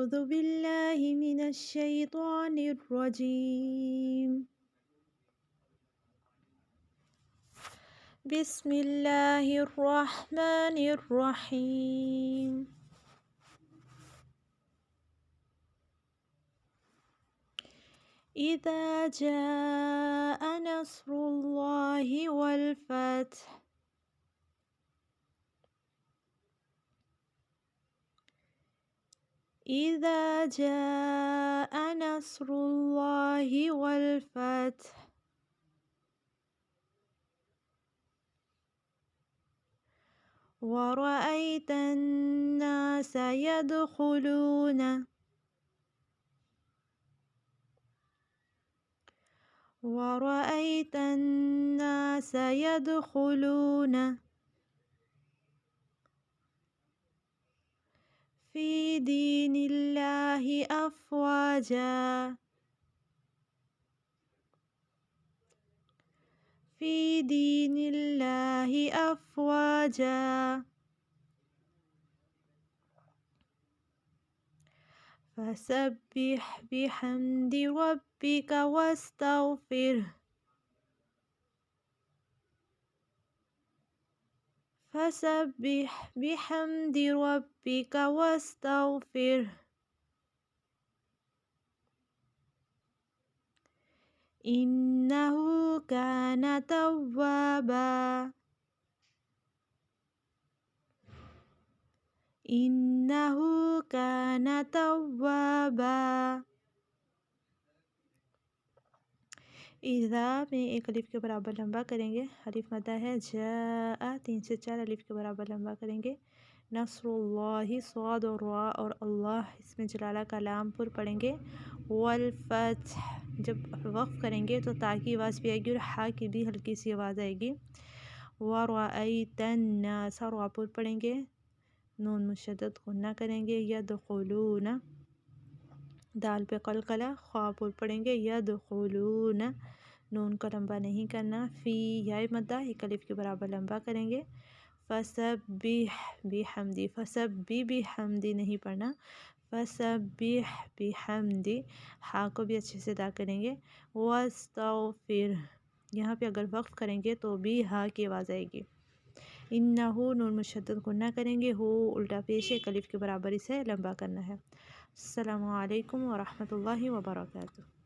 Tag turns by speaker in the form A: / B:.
A: أعوذ بالله من الشيطان الرجيم بسم الله الرحمن الرحيم إذا جاء نصر الله والفتح إذا جاء نصر الله والفتح ورأيت الناس يدخلون ورأيت الناس يدخلون في دين الله أفواجا في دين الله أفواجا فسبح بحمد ربك واستغفره فسبح بحمد ربك واستغفره إنه كان توابا إنه كان توابا इज़ा में एक अलिफ के बराबर लंबा करेंगे। अलिफ मद्दा है। जा 3 से 4 अलिफ के बराबर लंबा करेंगे। नस्रुल्लाहि स्वाद और रा और अल्लाह इसमें जलाला का लाम पुर पढ़ेंगे। वल फत्ह जब वक़्फ़ करेंगे तो ता की आवाज़ भी आएगी और हा की भी हल्की सी आवाज़ आएगी। व रअयतन नास रा पुर पढ़ेंगे। नून मुशद्दद गुन्ना करेंगे। यदखुलूना दाल पे कलकला ख्वा पुर पढ़ेंगे। यदखुलूना नून का लंबा नहीं करना। फ़ी या मद्दा एक अलिफ के बराबर लंबा करेंगे। फसब्बिह बिहम्दी फसब्बी बिहम्दी नहीं पढ़ना। फसब्बिह बिहम्दी हा को भी अच्छे से अदा करेंगे। वस्तगफिर यहाँ पे अगर वक्फ करेंगे तो भी हा की आवाज़ आएगी। इन्नहु नून मुशद्दद गुन्ना करेंगे। हो उल्टा पेश एक अलिफ के बराबर इसे लंबा करना है। अस्सलामु अलैकुम व रहमतुल्लाहि व बरकातुहू।